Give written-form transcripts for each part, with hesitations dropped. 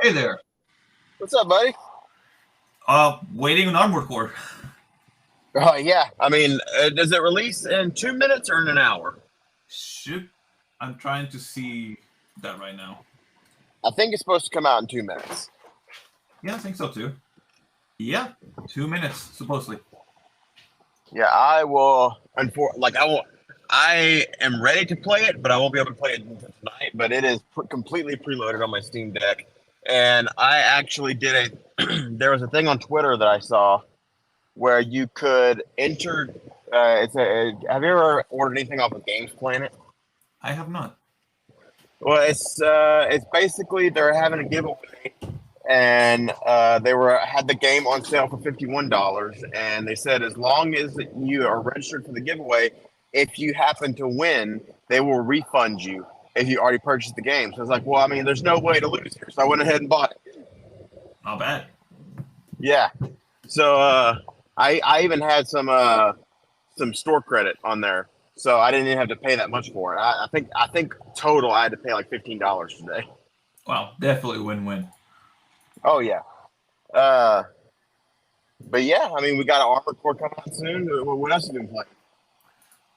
Hey there. What's up, buddy? Waiting on Armored Core. Oh yeah. I mean, does it release in 2 minutes or in an hour? Shoot, I'm trying to see that right now. I think it's supposed to come out in 2 minutes. Yeah, I think so too. Yeah, 2 minutes supposedly. Yeah, I will. Like I will. I am ready to play it, but I won't be able to play it tonight. But it is completely preloaded on my Steam Deck, and I actually did a. There was a thing on Twitter that I saw where you could enter. Have you ever ordered anything off of Games Planet? I have not. Well, it's basically they're having a giveaway, and they were had the game on sale for $51, and they said as long as you are registered for the giveaway, if you happen to win, they will refund you if you already purchased the game. So it's like, well, I mean, there's no way to lose here, so I went ahead and bought it. Not bad. Yeah, so I even had some store credit on there, so I didn't even have to pay that much for it. I think total I had to pay like $15 today. Wow, definitely win-win. Oh yeah. Uh, but yeah, I mean, we got an Armored Core coming out soon. What else have you been playing?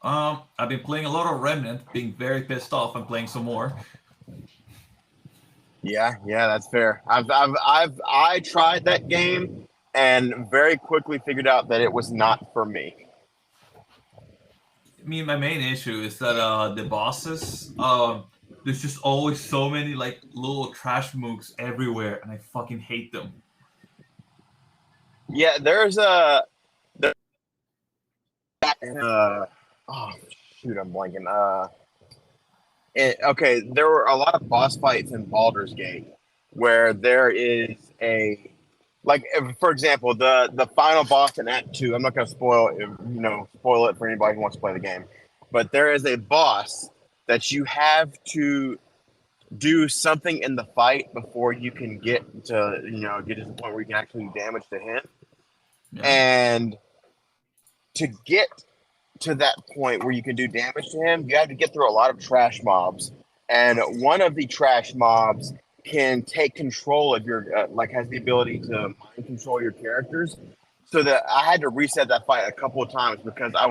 I've been playing a lot of Remnant, being very pissed off. I'm playing some more. Yeah, that's fair. I tried that game and very quickly figured out that it was not for me. I mean, my main issue is that the bosses, there's just always so many like little trash mooks everywhere, and I fucking hate them. Yeah, there, oh shoot, I'm blanking. Okay, there were a lot of boss fights in Baldur's Gate where there is a like for example the final boss in Act 2. I'm not going to spoil it for anybody who wants to play the game, but there is a boss that you have to do something in the fight before you can get to the point where you can actually do damage to him. Yeah. And to get to that point where you can do damage to him, you have to get through a lot of trash mobs. And one of the trash mobs can take control of your, has the ability to mind control your characters. So that I had to reset that fight a couple of times because I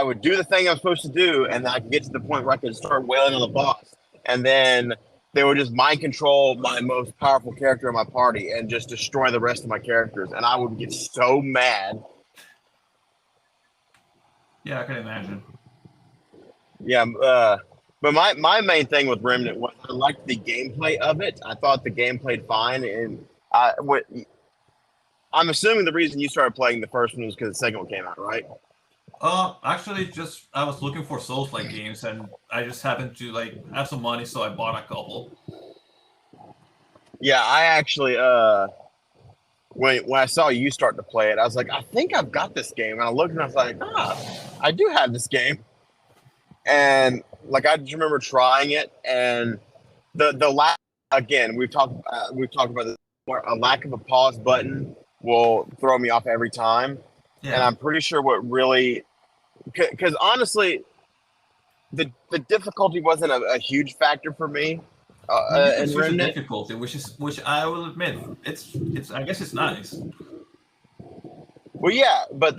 would do the thing I'm supposed to do, and then I could get to the point where I could start wailing on the boss, and then they would just mind control my most powerful character in my party and just destroy the rest of my characters, and I would get so mad. Yeah, I can imagine. Yeah, but my main thing with Remnant was I liked the gameplay of it. I thought the game played fine, and I'm assuming the reason you started playing the first one was because the second one came out, right? Actually, just I was looking for Souls-like games, and I just happened to like have some money, so I bought a couple. Yeah, I actually when I saw you start to play it, I was like, I think I've got this game, and I looked and I was like, I do have this game, and like I just remember trying it, and the lack again we've talked about this before, a lack of a pause button will throw me off every time, and Yeah. I'm pretty sure what really because honestly the difficulty wasn't a huge factor for me I mean, you can in choose a Remnant. difficulty, which I will admit, it's I guess it's nice. Well, yeah, but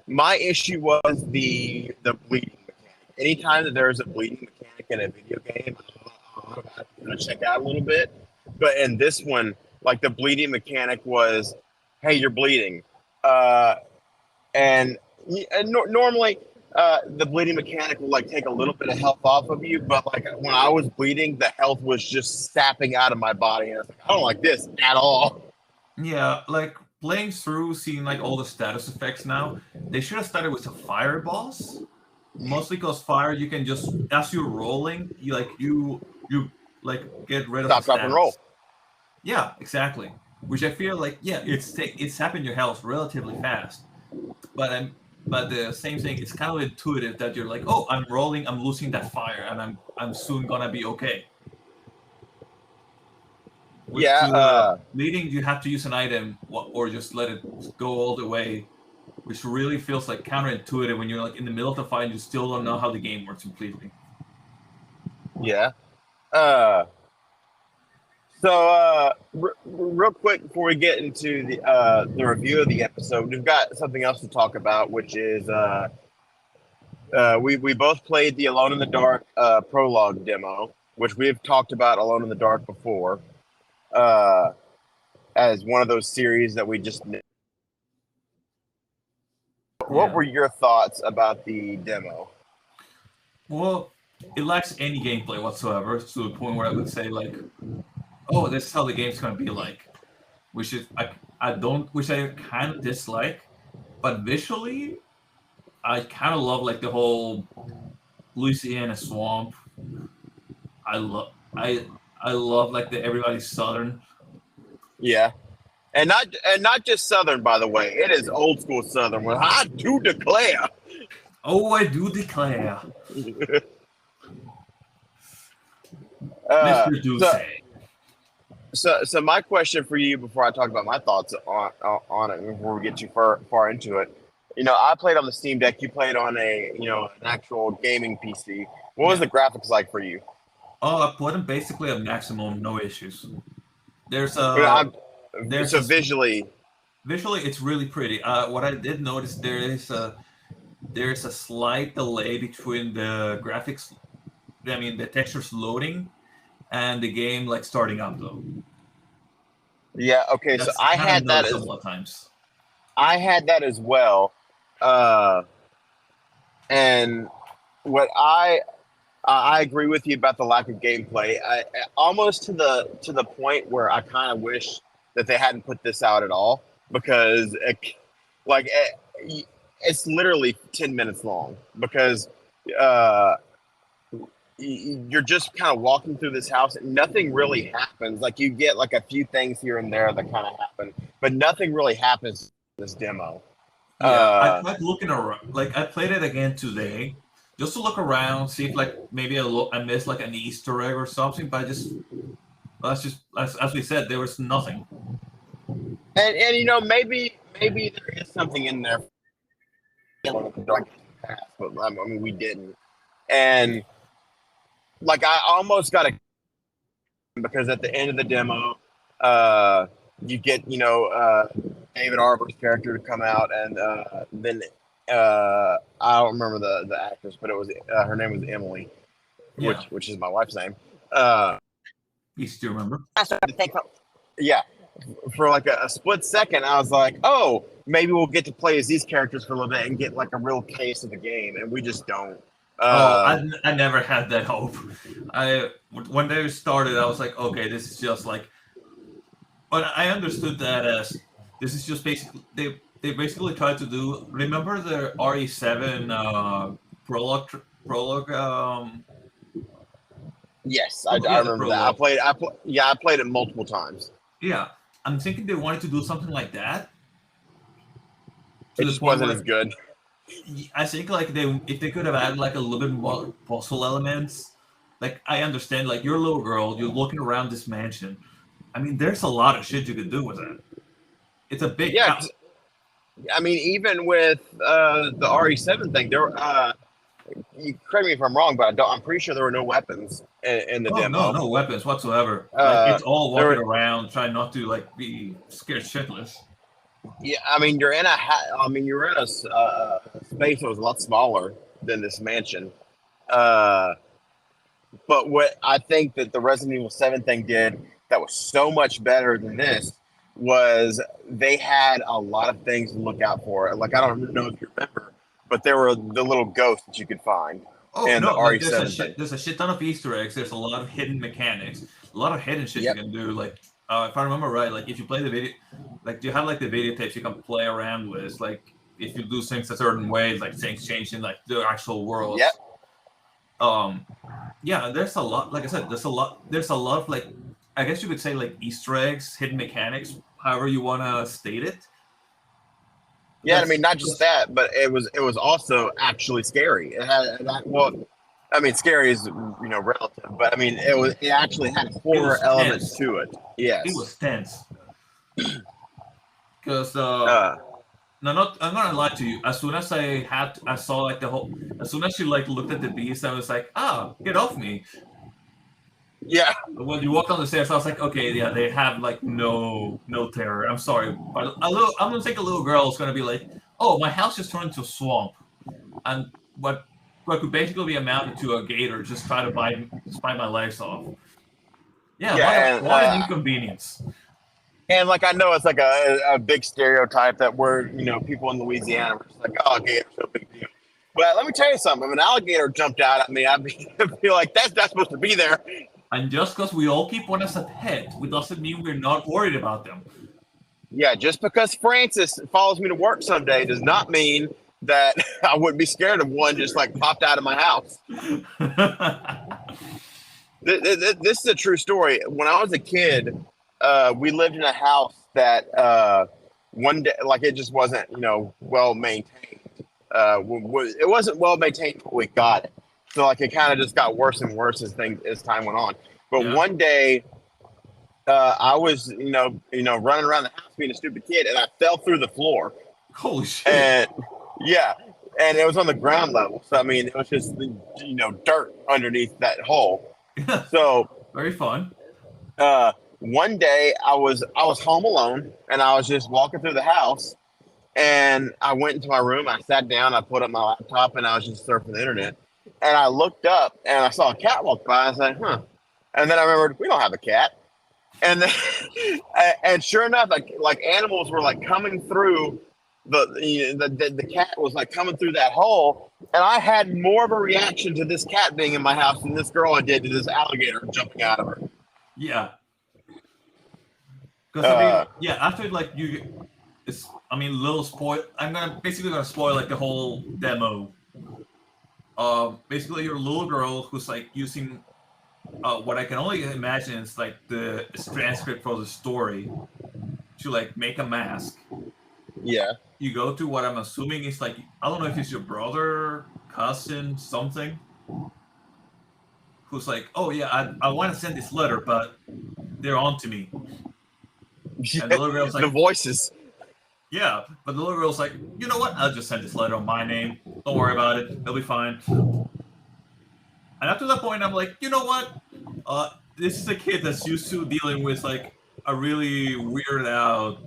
my issue was the bleeding mechanic. Anytime that there is a bleeding mechanic in a video game, I'm gonna check out a little bit. But in this one, like the bleeding mechanic was, hey, you're bleeding, uh, and normally the bleeding mechanic will like take a little bit of health off of you, but like when I was bleeding, the health was just sapping out of my body, and I was like, I don't like this at all. Yeah, like playing through, seeing like all the status effects now, they should have started with a fire boss. Mostly because fire, you can just as you're rolling, you like get rid of the Stop, drop, and roll. stats. Yeah, exactly. Which I feel like it's sapping your health relatively fast. But the same thing, it's kind of intuitive that you're like, oh, I'm rolling, I'm losing that fire, and I'm soon gonna be okay. With Yeah, to bleeding, you have to use an item or just let it go all the way, which really feels like counterintuitive when you're like in the middle of the fight and you still don't know how the game works completely. yeah. Uh, So, real quick before we get into the review of the episode, we've got something else to talk about, which is we both played the Alone in the Dark prologue demo, which we've talked about Alone in the Dark before, as one of those series that we just. What Yeah. were your thoughts about the demo? Well, it lacks any gameplay whatsoever to the point where I would say like, oh, this is how the game's gonna be like, which is which I kind of dislike, but visually, I kind of love like the whole Louisiana swamp. I love like the everybody's southern. Yeah, and not just Southern, by the way. It is old school Southern. Well, I do declare. Oh, I do declare, uh, Mister Do so, say. so my question for you before I talk about my thoughts on it, before we get too far into it, I played on the Steam Deck. You played on an actual gaming PC. What was Yeah. the graphics like for you? Oh, I put them basically at maximum, no issues. There's I a mean, there's so a visually, visually it's really pretty. What I did notice there's a slight delay between the graphics, I mean the textures loading and the game like starting up though. yeah. Okay, so That's kind of noticeable at times. I had that as well, uh, and what I agree with you about the lack of gameplay. Almost to the point where I kind of wish that they hadn't put this out at all because like it's literally 10 minutes long because uh, you're just kind of walking through this house and nothing really happens. Like you get like a few things here and there that kind of happen, but nothing really happens in this demo. Yeah, I Uh, tried looking around. Like I played it again today, just to look around, see if like maybe I missed like an Easter egg or something. But that's just as we said, there was nothing. and maybe there is something in there. But I mean, we didn't. And like I almost got a because at the end of the demo, you get David Arbor's character to come out, and then I don't remember the actress, but it was her name was Emily, Yeah, which is my wife's name. Uh, easy to remember. I started to think, yeah, for like a split second, I was like, oh, maybe we'll get to play as these characters for a little bit and get like a real taste of the game, and we just don't. Oh, Uh, I never had that hope. I when they started, I was like, okay, this is just like. But I understood that as this is just basically they basically tried to do. Remember the RE7 prologue. yes, Oh I yeah, the remember that. prologue. I played it multiple times. Yeah, I'm thinking they wanted to do something like that It to the just point wasn't where as good. I think like if they could have added like a little bit more puzzle elements. Like I understand, like you're a little girl, you're looking around this mansion. I mean, there's a lot of shit you could do with it. It's a big Yeah, house. I mean, even with the RE7 thing, you correct me if I'm wrong, but I'm pretty sure there were no weapons in the Oh no, demo. no weapons whatsoever. Like Uh, it's all there walking were, around, trying not to like be scared shitless. yeah, I mean, you're in a space that was a lot smaller than this mansion. Uh, but what I think that the Resident Evil 7 thing did that was so much better than this was they had a lot of things to look out for. Like, I don't know if you remember, but there were the little ghosts that you could find Oh in the no, like RE7 thing. there's a shit ton of Easter eggs. There's a lot of hidden mechanics, a lot of hidden shit you Yep. can do. Like if I remember right, like if you play the video, like you have like the videotapes you can play around with. Like if you do things a certain way, like things change in like the actual Yep. worlds. Um, yeah, there's a lot. Like I said, there's a lot. There's a lot of like, I guess you could say like Easter eggs, hidden mechanics, however you wanna state it. Yeah, I That's mean, not just that, but it was also actually scary. Well, I mean, scary is relative, but I mean, it actually had it horror was elements tense. to it. It Yes. was tense because Uh, no, not I'm gonna lie to you. As soon as I saw like the whole. As soon as she like looked at the beast, I was like, ah, get off me. Yeah, When you walk down the stairs, I was like, okay, yeah, they have like no terror. I'm sorry, but I'm gonna think a little girl is gonna be like, oh, my house just turned into a swamp, and what could basically be amounted to a gator just try to bite my legs off. Yeah, yeah, what an inconvenience. and like I know it's like a big stereotype that we're people in Louisiana are just like, oh, gators, no big deal. But let me tell you something. If an alligator jumped out at me, I'd be like, that's not supposed to be there. And just because we all keep one as a pet, it doesn't mean we're not worried about them. Yeah, just because Francis follows me to work someday does not mean that I wouldn't be scared of one just like popped out of my house. This is a true story. When I was a kid, we lived in a house that one day, like it just wasn't, well maintained. It wasn't well maintained when we got it. So like it kind of just got worse and worse as time went on. But Yeah. one day, I was, running around the house being a stupid kid, and I fell through the floor. Holy shit! And yeah, and it was on the ground level. So I mean, it was just dirt underneath that hole. So very fun. One day I was home alone, and I was just walking through the house, and I went into my room. I sat down, I put up my laptop, and I was just surfing the internet. And I looked up, and I saw a cat walk by. I was like, huh. And then I remembered we don't have a cat. And then, and sure enough, like animals were like coming through the cat was like coming through that hole, and I had more of a reaction to this cat being in my house than this girl I did to this alligator jumping out of her. Yeah. Because I mean, yeah, after like little spoil. I'm basically gonna spoil like the whole demo. Basically, you're a little girl who's like using what I can only imagine is like the transcript for the story to like make a mask. Yeah. You go to what I'm assuming is like, I don't know if it's your brother, cousin, something, who's like, oh yeah, I want to send this letter, but they're on to me. Yeah, and the little girl's like, the voices. Yeah, but the little girl's like, you know what? I'll just send this letter on my name. Don't worry about it. It'll be fine. And after that point, I'm like, you know what? This is a kid that's used to dealing with like a really weird out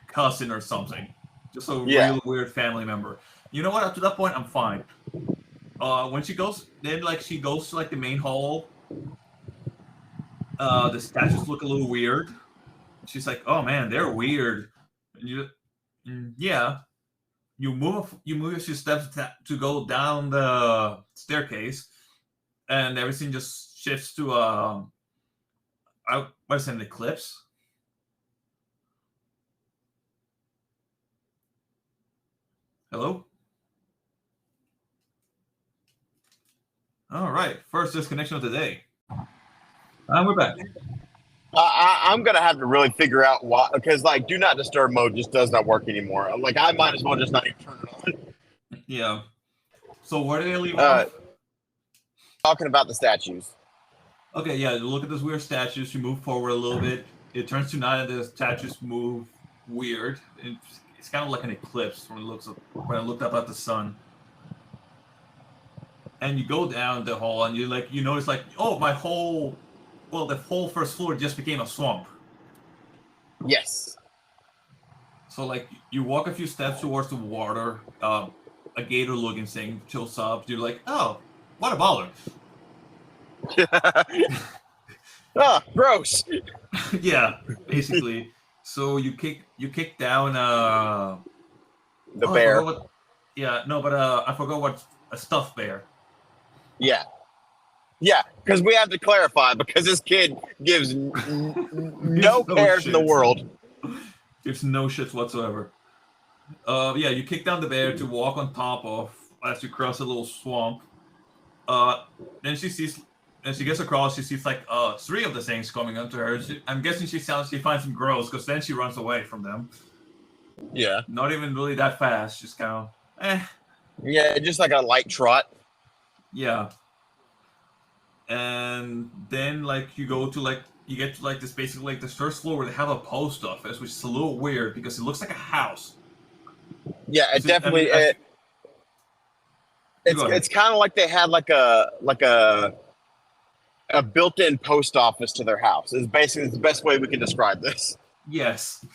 cousin or something. Just a real weird family member. You know what? Up to that point, I'm fine. When she goes to like the main hall, the statues look a little weird. She's like, oh man, they're weird. And you move a few steps to go down the staircase, and everything just shifts to what is it, an eclipse? Hello? All right, first disconnection of the day. And we're back. I'm gonna have to really figure out why, because like do not disturb mode just does not work anymore. Like I might as well just not even turn it on. Yeah. So where did they leave off? Talking about the statues. Okay, yeah. Look at those weird statues. You move forward a little bit. It turns to night, and the statues move weird. It's kind of like an eclipse when I looked up at the sun. And you go down the hall, and you notice like, oh, the whole first floor just became a swamp. Yes. So like you walk a few steps towards the water, a gator-looking thing shows up. You're like, oh, what a baller! Oh, gross. Yeah, basically. So you kick down the bear. I forgot what a stuffed bear. Yeah. Yeah, because we have to clarify, because this kid gives no cares in the world. Gives no shits whatsoever. You kick down the bear to walk on top of as you cross a little swamp. Then she gets across. She sees like 3 of the things coming onto her. I'm guessing she finds them gross, because then she runs away from them. Yeah. Not even really that fast. Just kind of Yeah, just like a light trot. Yeah. And then like you get to like this basically like this first floor where they have a post office, which is a little weird because it looks like a house. Yeah, it definitely. It's kind of like they had like a a built-in post office to their house. Is basically the best way we can describe this. Yes.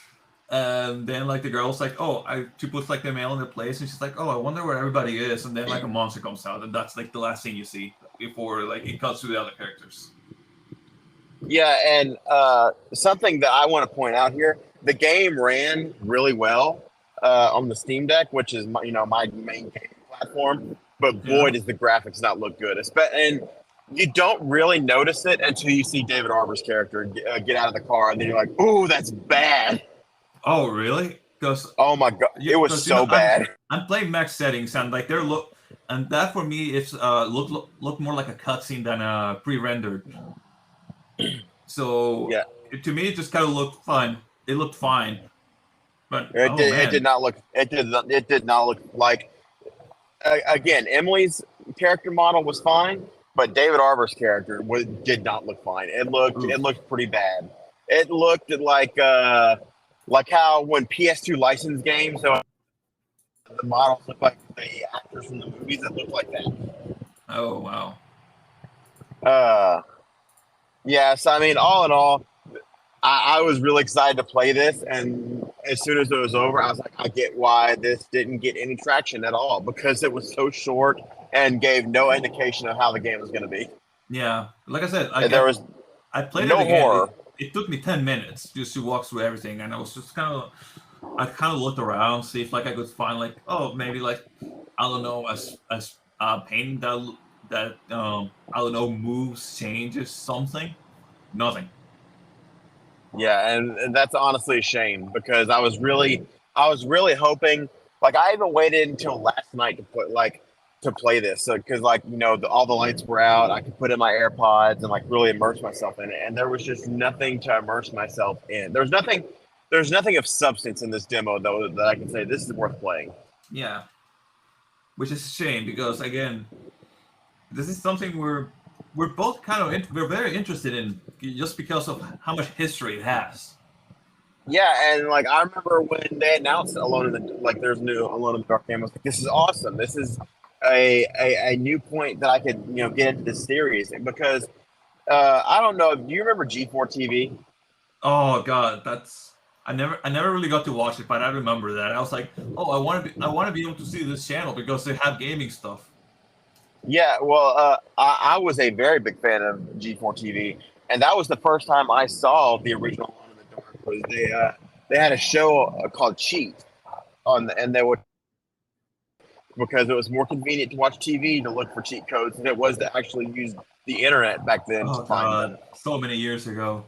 And then like the girl's like, oh, she puts like the mail in the place, and she's like, oh, I wonder where everybody is. And then like a monster comes out, and that's like the last thing you see before like it cuts to the other characters. Yeah, and something that I want to point out here: the game ran really well on the Steam Deck, which is my main gaming platform. But boy, Yeah. does the graphics not look good. And you don't really notice it until you see David Arbor's character get out of the car, and then you're like, "Ooh, that's bad." Oh, really? Because Oh my god, it was so bad. I'm playing max settings, and like they're and that for me it's look more like a cutscene than a pre-rendered. So Yeah, to me, it just kind of looked fine. It looked fine, but it oh did. It man, did not look. It did not look like. Again, Emily's character model was fine, but David Arbor's character did not look fine. oof. It looked pretty bad. It looked like how when PS2 licensed games, so the models look like the actors from the movies that look like that. Oh wow. Uh, yeah. So I mean, all in all, I was really excited to play this, and as soon as it was over, I was like, I get why this didn't get any traction at all, because it was so short and gave no indication of how the game was going to be. Yeah, like I said, There was I played it no again. horror. It took me 10 minutes just to walk through everything, and I was just I kind of looked around, see if like I could find like, oh, maybe like I don't know, as painting that I don't know, moves, changes, something. Nothing. Yeah, and that's honestly a shame, because I was really hoping, like, I even waited until last night to play this, so because all the lights were out, I could put in my AirPods and like really immerse myself in it, and there was just nothing to immerse myself in. There's nothing of substance in this demo though that I can say this is worth playing. Yeah, which is a shame because again, this is something we're both we're very interested in just because of how much history it has. Yeah, and like I remember when they announced Alone in the like there's new Alone in the Dark game, I was like, this is awesome. This is a new point that I could get into this series, because I don't know. Do you remember G4 TV? Oh god, that's I never really got to watch it, but I remember that. I was like, oh, I want to be able to see this channel because they have gaming stuff. Yeah, well, I was a very big fan of G4 TV, and that was the first time I saw the original Alone in the Dark. Was they had a show called Cheat and they would, because it was more convenient to watch TV to look for cheat codes than it was to actually use the internet back then to Oh find them. god, so many years ago.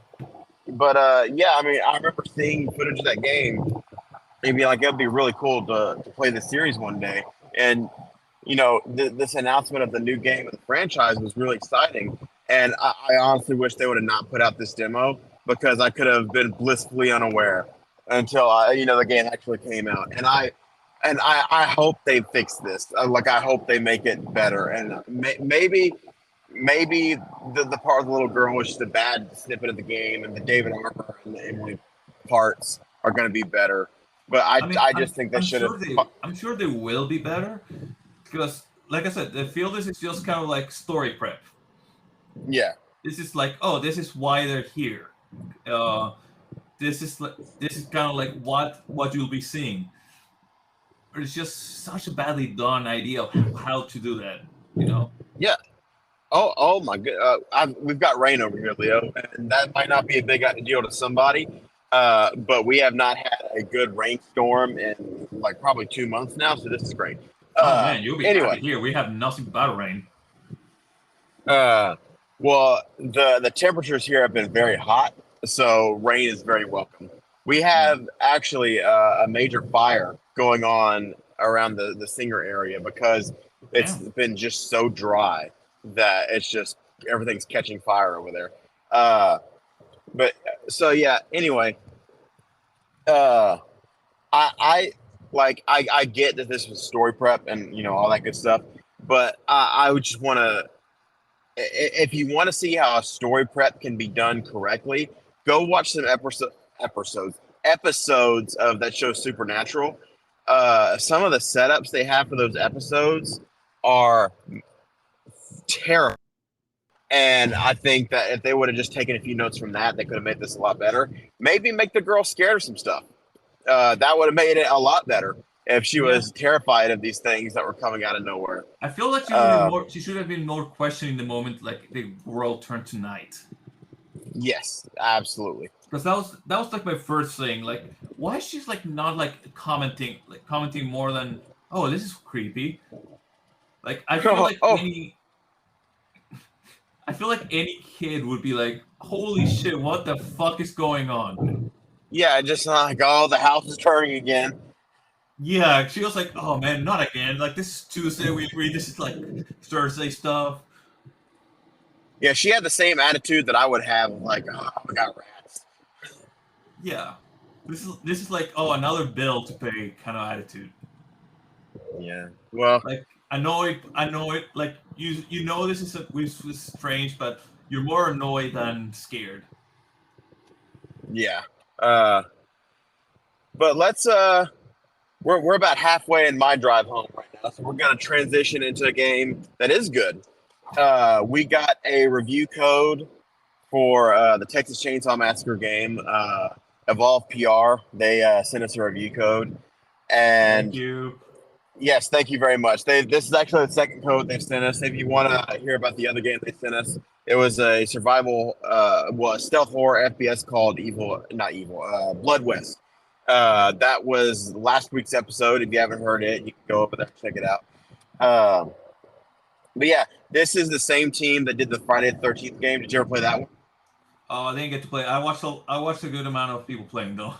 But yeah, I mean, I remember seeing footage of that game and be like, it'd be really cool to play the series one day. And this announcement of the new game of the franchise was really exciting. And I honestly wish they would have not put out this demo, because I could have been blissfully unaware until the game actually came out. And I hope they fix this. Like, I hope they make it better. And maybe the part of the little girl was just a bad snippet of the game, and the David Arbor and the Emily parts are going to be better. But I mean, I just think they should have. I'm sure they will be better because, like I said, I feel this is just kind of like story prep. Yeah. This is like, oh, this is why they're here. Uh, this is kind of like what you'll be seeing. But it's just such a badly done idea of how to do that. You know? Yeah. Oh my god. We've got rain over here, Leo, and that might not be a big deal to somebody. But we have not had a good rainstorm in like probably 2 months now, so this is great. Oh man, you'll be happy Anyway, here. We have nothing but rain. well, the temperatures here have been very hot, so rain is very welcome. We have actually a major fire going on around the Singer area, because it's Damn. been just so dry that it's just everything's catching fire over there. But so yeah. Anyway, uh, I I get that this was story prep and all that good stuff, but I would just want to, if you want to see how a story prep can be done correctly, go watch some episodes of that show Supernatural. Some of the setups they have for those episodes are terrible, And I think that if they would have just taken a few notes from that, they could have made this a lot better. Maybe make the girl scared of some stuff. That would have made it a lot better if she Yeah. was terrified of these things that were coming out of nowhere. I feel like she would have been more. She should have been more questioning the moment, like the world turned to night. Yes, absolutely. Because that was like my first thing. Like, why is she like not like commenting more than, oh, this is creepy. Like, I feel like Oh, any kid would be like, holy shit, what the fuck is going on? yeah, just like, oh, the house is turning again. Yeah, she was like, oh man, not again. Like, this is Tuesday, we agree. This is like Thursday stuff. Yeah, she had the same attitude that I would have, like, oh, we got rats. Yeah. This is like, oh, another bill to pay kind of attitude. Yeah. Well, Like, I know it. Like, you know this is strange, but you're more annoyed than scared. yeah. But let's we're about halfway in my drive home right now, so we're gonna transition into a game that is good. We got a review code for the Texas Chainsaw Massacre game. Evolve PR, they sent us a review code, and Thank you. yes, thank you very much. This is actually the second code they've sent us. If you want to hear about the other game they sent us, it was a survival, stealth horror FPS called Blood West. That was last week's episode. If you haven't heard it, you can go over there and check it out. But yeah, this is the same team that did the Friday the 13th game. Did you ever play that one? Oh, I didn't get to play. I watched a good amount of people playing though.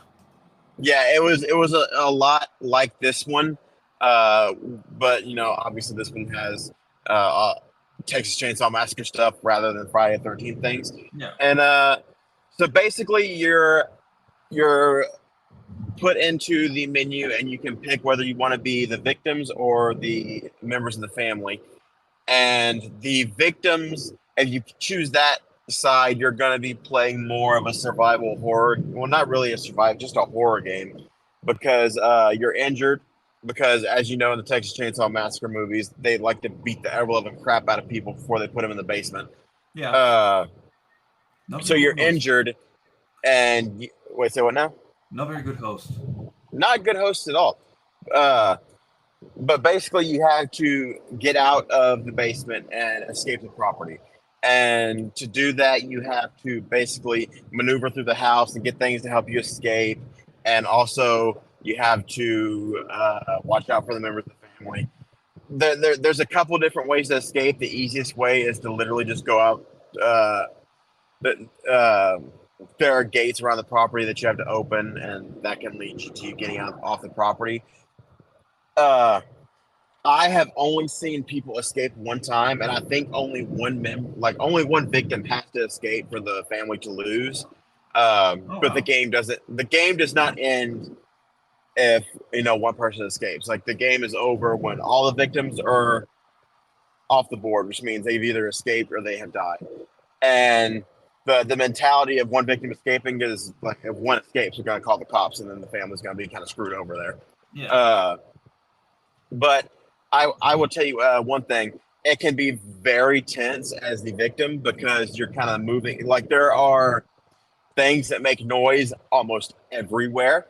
Yeah, it was a lot like this one, but obviously this one has Texas Chainsaw Massacre stuff rather than Friday the 13th things. Yeah. And so basically, you're put into the menu, and you can pick whether you want to be the victims or the members of the family. And the victims, if you choose that side, you're going to be playing more of a survival horror. Well, not really a survival, just a horror game, because you're injured. Because as you know, in the Texas Chainsaw Massacre movies, they like to beat the ever-loving crap out of people before they put them in the basement. Yeah. So you're injured, and wait, say what now? Not very good host. Not a good host at all. But basically, you have to get out of the basement and escape the property. And to do that, you have to basically maneuver through the house and get things to help you escape. And also, you have to watch out for the members of the family. There's a couple different ways to escape. The easiest way is to literally just go out. There are gates around the property that you have to open, and that can lead you to getting off the property. I have only seen people escape one time, and I think only one victim has to escape for the family to lose. But the game doesn't. The game does not end if one person escapes. Like, the game is over when all the victims are off the board, which means they've either escaped or they have died. And the mentality of one victim escaping is like, if one escapes, we're going to call the cops, and then the family's going to be kind of screwed over there. Yeah. But I will tell you one thing. It can be very tense as the victim because you're kind of moving. Like, there are things that make noise almost everywhere.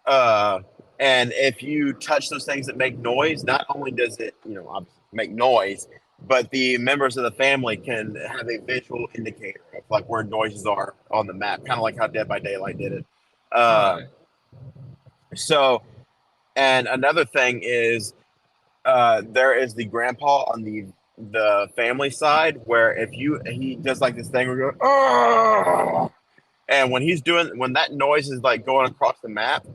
And if you touch those things that make noise, not only does it, make noise, but the members of the family can have a visual indicator of like where noises are on the map, kind of like how Dead by Daylight did it. So, and another thing is, there is the grandpa on the family side where he does like this thing where you go, oh! And when that noise is like going across the map,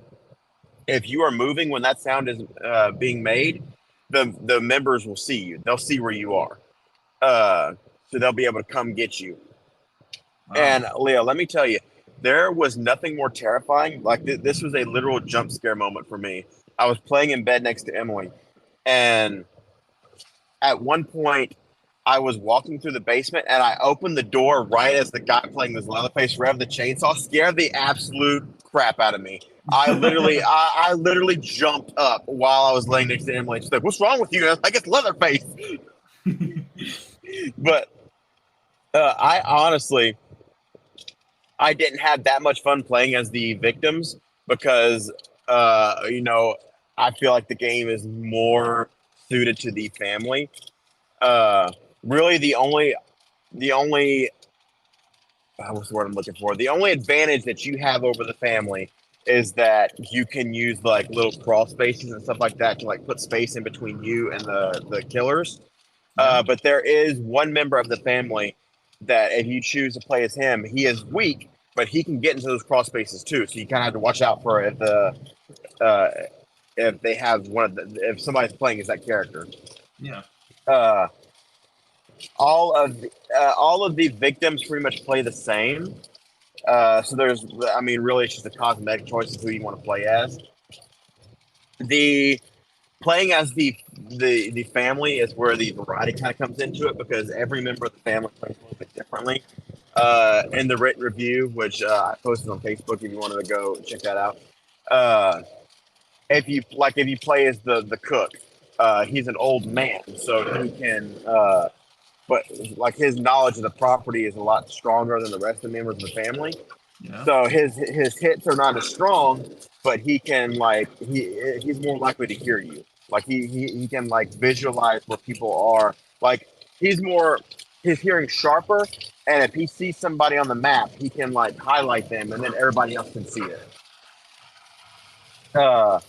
if you are moving when that sound is being made, the members will see you. They'll see where you are. So they'll be able to come get you. Wow. And Leo, let me tell you, there was nothing more terrifying. Like, this was a literal jump scare moment for me. I was playing in bed next to Emily, and at one point, I was walking through the basement, and I opened the door right as the guy playing this Leatherface rev the chainsaw, scared the absolute crap out of me. I literally jumped up while I was laying next to Emily. She's like, "What's wrong with you?" And I was like, "It's Leatherface." But I honestly, I didn't have that much fun playing as the victims because, you know, I feel like the game is more suited to the family. Uh, really, the only what's the word I'm looking for? The only advantage that you have over the family is that you can use like little crawl spaces and stuff like that to like put space in between you and the killers. Yeah. But there is one member of the family that if you choose to play as him, he is weak, but he can get into those crawl spaces too. So you kind of have to watch out for uh, if they have one of if somebody's playing as that character. Yeah. Uh, all of the victims pretty much play the same. So there's, I mean, really, it's just a cosmetic choice of who you want to play as. The playing as the family is where the variety kind of comes into it because every member of the family plays a little bit differently. In the written review, which I posted on Facebook, if you wanted to go check that out. Uh, if you play as the cook, he's an old man, so he can. But like his knowledge of the property is a lot stronger than the rest of the members of the family. Yeah. So his hits are not as strong, but he can like he's more likely to hear you. Like he can like visualize where people are. Like he's more his hearing sharper, and if he sees somebody on the map, he can like highlight them, and then everybody else can see it. Uh,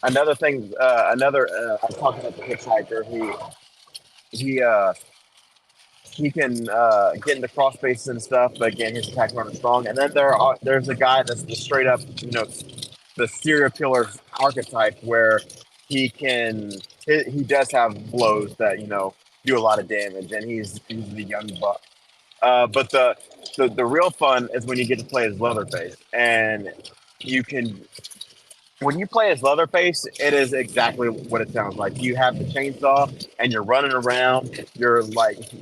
I was talking about the hitchhiker. He can get into cross spaces and stuff, but again, his attack run is strong. And then there's a guy that's the straight up, the serial killer archetype where he does have blows that do a lot of damage, and he's the young buck. But the real fun is when you get to play as Leatherface, and you can when you play as Leatherface, it is exactly what it sounds like. You have the chainsaw and you're running around. You're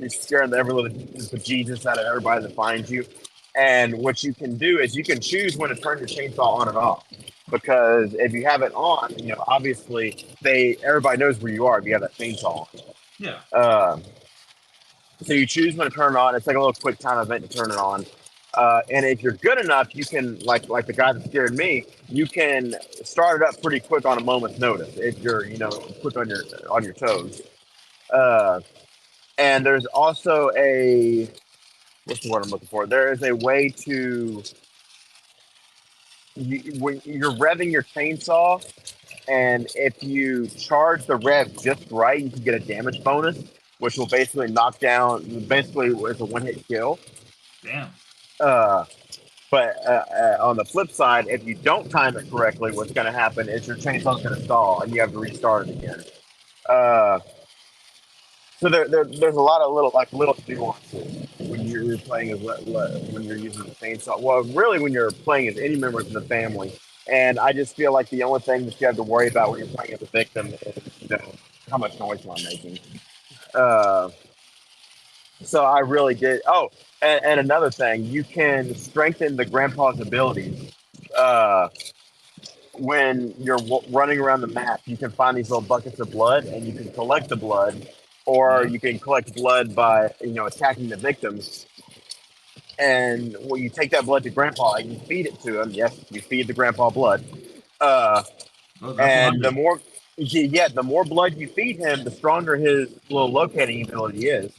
scaring the ever living bejesus out of everybody that finds you. And what you can do is you can choose when to turn your chainsaw on and off. Because if you have it on, obviously everybody knows where you are if you have that chainsaw Yeah. on. So you choose when to turn it on. It's like a little quick time event to turn it on. And if you're good enough, you can like the guy that scared me. You can start it up pretty quick on a moment's notice if you're quick on your toes. Uh, and there's also a what's the word I'm looking for? There is a way to when you're revving your chainsaw, and if you charge the rev just right, you can get a damage bonus, which will basically knock down. Basically, it's a one-hit kill. Damn. Uh, but on the flip side, if you don't time it correctly, what's going to happen is your chainsaw's going to stall and you have to restart it again. Uh, so there's a lot of little nuances when you're playing when you're using the chainsaw. Well, really, when you're playing as any members of the family. And I just feel like the only thing that you have to worry about when you're playing as a victim is how much noise I'm making. Uh, So I really did. Oh, and another thing, you can strengthen the grandpa's abilities. Uh, when you're running around the map, you can find these little buckets of blood, and you can collect the blood, or Yeah. you can collect blood by attacking the victims. And when you take that blood to grandpa, and you feed it to him. Yes, you feed the grandpa blood. Uh, Oh, Grandpa and the hungry. more, yeah, the more blood you feed him, the stronger his little locating ability is.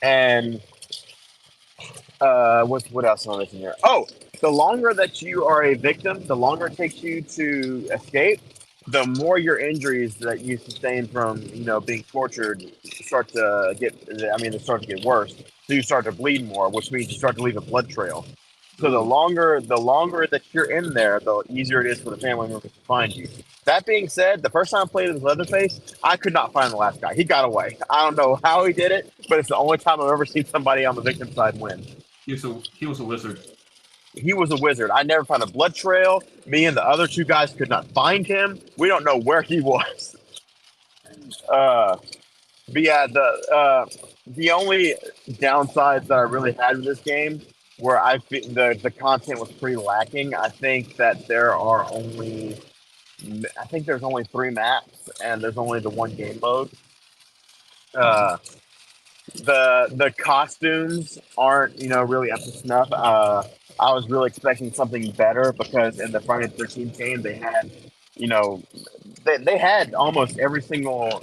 And what else am I missing here? Oh, the longer that you are a victim, the longer it takes you to escape, the more your injuries that you sustain from being tortured start to get. I mean, they start to get worse. So you start to bleed more, which means you start to leave a blood trail. So the Ooh. longer that you're in there, the easier it is for the family members to find you. That being said, the first time I played as Leatherface, I could not find the last guy. He got away. I don't know how he did it, but it's the only time I've ever seen somebody on the victim side win. He was a wizard. He was a wizard. I never found a blood trail. Me and the other two guys could not find him. We don't know where he was. Uh, but yeah, the only downsides that I really had with this game where the content was pretty lacking. I think there's only 3 maps and there's only the one game mode. Uh, The costumes aren't really up to snuff. I was really expecting something better because in the Friday the 13th game they had you know they had almost every single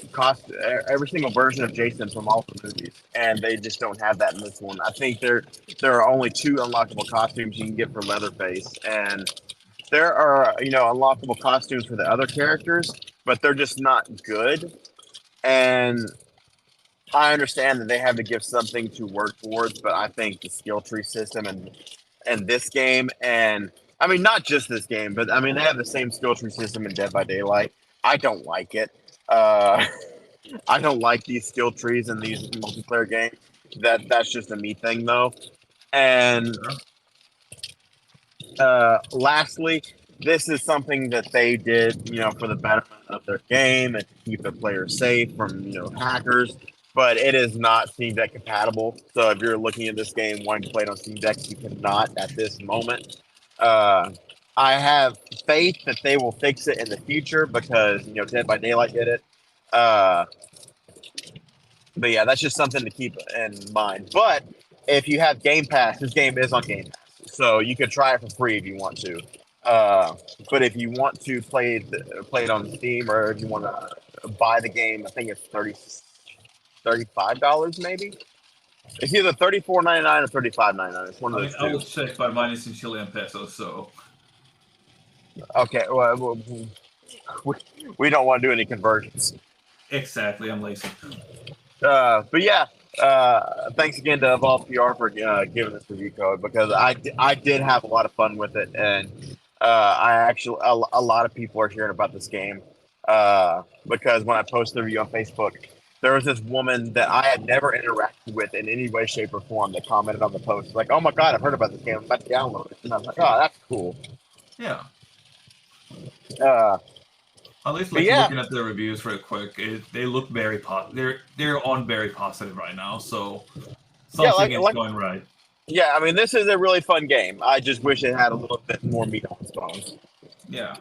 version of Jason from all the movies, and they just don't have that in this one. I think there are only two unlockable costumes you can get for Leatherface, and there are unlockable costumes for the other characters, but they're just not good. And I understand that they have to give something to work towards, but I think the skill tree system and this game, and I mean not just this game, but I mean they have the same skill tree system in Dead by Daylight. I don't like it. Uh, I don't like these skill trees in these multiplayer games. That's just a me thing though. And Sure. lastly, this is something that they did, for the betterment of their game and to keep their players safe from, hackers. But it is not Steam Deck compatible. So if you're looking at this game wanting to play it on Steam Deck, you cannot at this moment. Uh, I have faith that they will fix it in the future because Dead by Daylight did it. Uh, but yeah, that's just something to keep in mind. But if you have Game Pass, this game is on Game Pass, so you can try it for free if you want to. But if you want to play it on Steam, or if you want to buy the game, I think it's $35 maybe. It's either $34.99 or $35.99. It's one of those I two. will check, but mine is in Chilean pesos, so Okay, well, we don't want to do any conversions. exactly. I'm lazy. But yeah, thanks again to Evolve PR for giving this review code because I did have a lot of fun with it, and I actually a lot of people are hearing about this game because when I posted the review on Facebook, there was this woman that I had never interacted with in any way, shape, or form that commented on the post like, "Oh my god, I've heard about this game. I'm about to download it," and I was like, "Oh, that's cool." Yeah. Uh, At least but like yeah, looking at the reviews real quick, they look very they're on very positive right now, so yeah, something is going right. yeah. I mean, this is a really fun game. I just wish it had a little bit more meat on its bones. Yeah.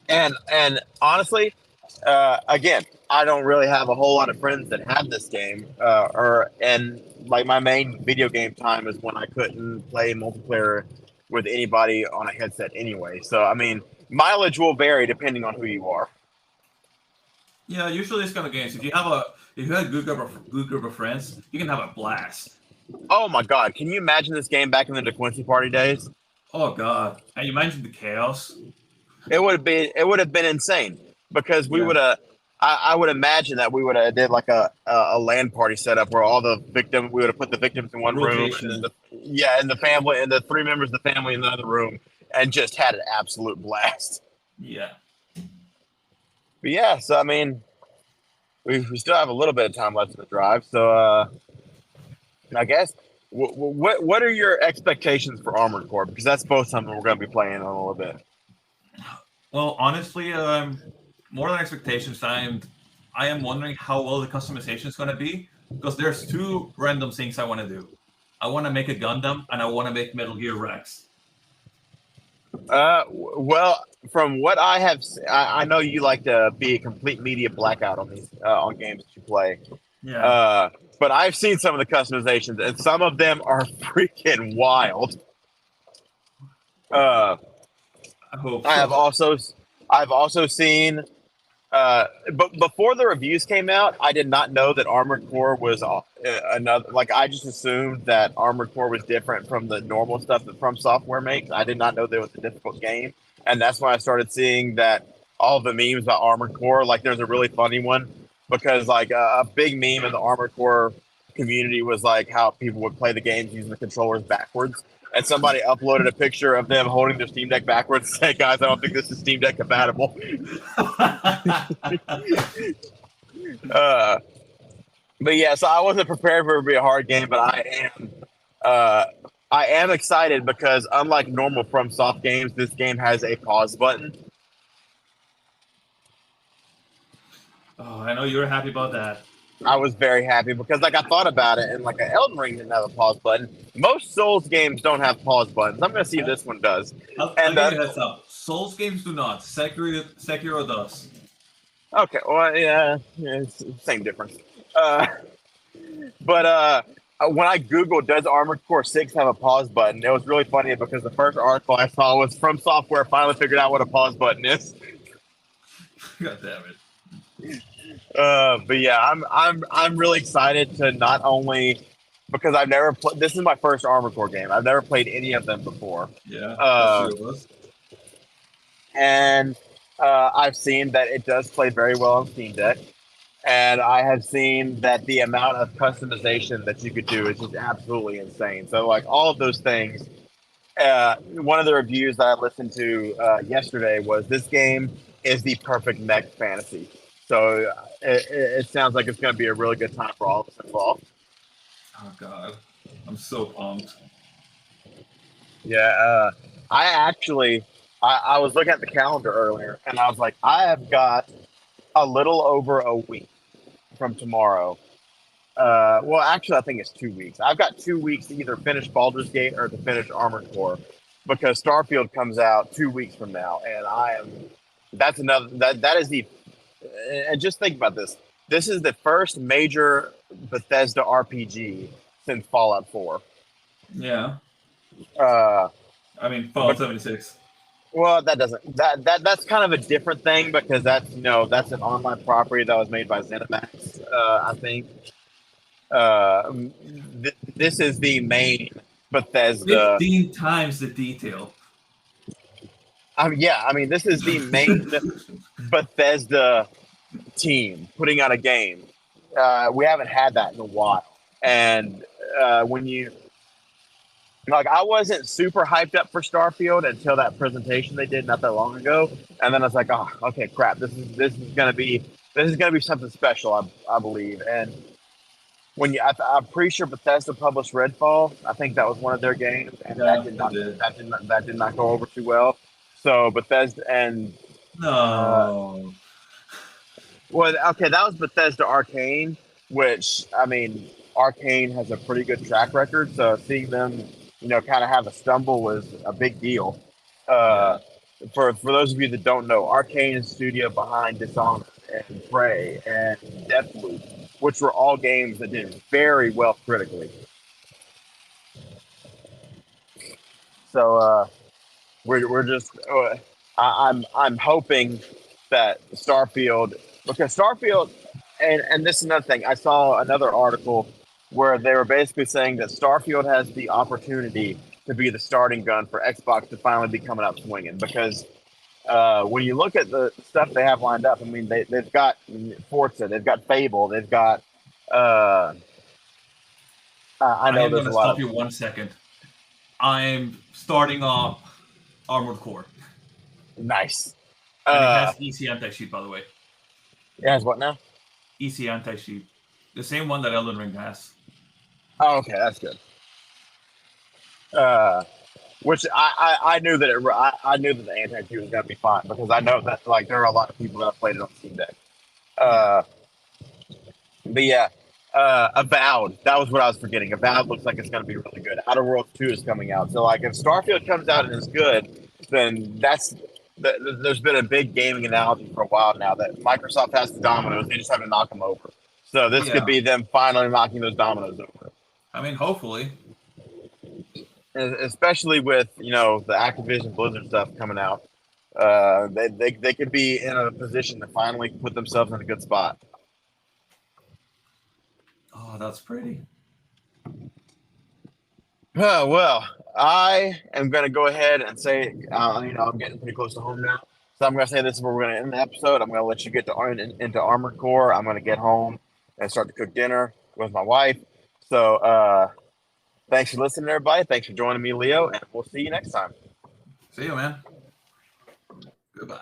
And honestly, again, I don't really have a whole lot of friends that have this game, and like my main video game time is when I couldn't play multiplayer with anybody on a headset anyway. So I mean, mileage will vary depending on who you are. Yeah, usually these kind of games, if you have a good group of friends, you can have a blast. Oh my god, can you imagine this game back in the DeQuincy Party days? Oh god. And you mentioned the chaos. It would have been insane because we Yeah. would have. I would imagine that we would have did like a LAN party setup where all the victims we would have put the victims in one room and then Rotation. and the family and the three members of the family in the other room and just had an absolute blast. Yeah. But yeah, so I mean, we still have a little bit of time left in the drive, so I guess what are your expectations for Armored Core? Because that's both something we're going to be playing on a little bit. Well, honestly, more than expectations, I am wondering how well the customization is going to be because there's two random things I want to do. I want to make a Gundam and I want to make Metal Gear Rex. Well, from what I have, I know you like to be a complete media blackout on these on games that you play. Yeah, But I've seen some of the customizations, and some of them are freaking wild. Uh, I hope I have so. also seen. But before the reviews came out, I did not know that Armored Core was another. Like I just assumed that Armored Core was different from the normal stuff that From Software makes. I did not know there was a difficult game, and that's when I started seeing that all the memes about Armored Core. Like there's a really funny one because like a big meme in the Armored Core community was like how people would play the games using the controllers backwards. And somebody uploaded a picture of them holding their Steam Deck backwards and say, guys, I don't think this is Steam Deck compatible. Uh, but yeah, so I wasn't prepared for it to be a hard game, but uh, I am excited because unlike normal FromSoft games, this game has a pause button. Oh, I know you're happy about that. I was very happy because like I thought about it and like an Elden Ring didn't have a pause button. Most Souls games don't have pause buttons. I'm gonna see if this one does. I'll And give you a heads up. Souls games do not. Sekiro does. okay, well yeah, it's the same difference. Uh, But when I Googled, does Armored Core 6 have a pause button? It was really funny because the first article I saw was From Software finally figured out what a pause button is. God damn it. But yeah, I'm really excited to not only because I've never played. This is my first Armored Core game. I've never played any of them before. Yeah, that's Uh, true. It was. and I've seen that it does play very well on Steam Deck. And I have seen that the amount of customization that you could do is just absolutely insane. So, like all of those things. One of the reviews that I listened to yesterday was this game is the perfect mech fantasy. So it sounds like it's going to be a really good time for all of us involved. Oh god, I'm so pumped. Yeah, I actually I was looking at the calendar earlier and I was like, I have got a little over a week from tomorrow. Well, actually, I think it's 2 weeks. I've got 2 weeks to either finish Baldur's Gate or to finish Armored Core because Starfield comes out 2 weeks from now, and I am. That's another. That is the. And just think about this. This is the first major Bethesda RPG since Fallout 4. Yeah, Uh, I mean Fallout 76. well, that doesn't. That's kind of a different thing because that's that's an online property that was made by ZeniMax. I think. This is the main Bethesda. 15 times the detail. Yeah, I mean, this is the main Bethesda team putting out a game. We haven't had that in a while, and when you like, I wasn't super hyped up for Starfield until that presentation they did not that long ago, and then I was like, oh, okay, crap, this is gonna be something special, I believe, and when I'm pretty sure Bethesda published Redfall. I think that was one of their games, and Yeah, it did. that did not go over too well. So Bethesda and No. well, okay, that was Bethesda Arcane, which I mean, Arcane has a pretty good track record. So seeing them, kind of have a stumble was a big deal. Yeah. Uh, for those of you that don't know, Arcane is the studio behind Dishonored and Prey and Deathloop, which were all games that did very well critically. So we're just I'm hoping that Starfield, because Starfield, and this is another thing. I saw another article where they were basically saying that Starfield has the opportunity to be the starting gun for Xbox to finally be coming up swinging because when you look at the stuff they have lined up, I mean, they've got Forza, they've got Fable, they've got. I know I am there's gonna a lot stop of you 1 second. I'm starting off Armored Core, nice. and it has EC anti-cheat, by the way. It has what now? EC anti-cheat, the same one that Elden Ring has. Oh, okay, that's good. Which I knew that I knew that the anti-cheat was gonna be fine because I know that like there are a lot of people that have played it on Steam Deck. But yeah, Avowed. That was what I was forgetting. Avowed looks like it's going to be really good. Outer Worlds 2 is coming out. So, like, if Starfield comes out and is good, then there's been a big gaming analogy for a while now that Microsoft has the dominoes. They just have to knock them over. So this could be them finally knocking those dominoes over. I mean, hopefully. Especially with, the Activision Blizzard stuff coming out. They could be in a position to finally put themselves in a good spot. Oh, that's pretty. Well, I am going to go ahead and say, I'm getting pretty close to home now. So I'm going to say this is where we're going to end the episode. I'm going to let you get into Armored Core. I'm going to get home and start to cook dinner with my wife. So thanks for listening, everybody. Thanks for joining me, Leo, and we'll see you next time. See you, man. Goodbye.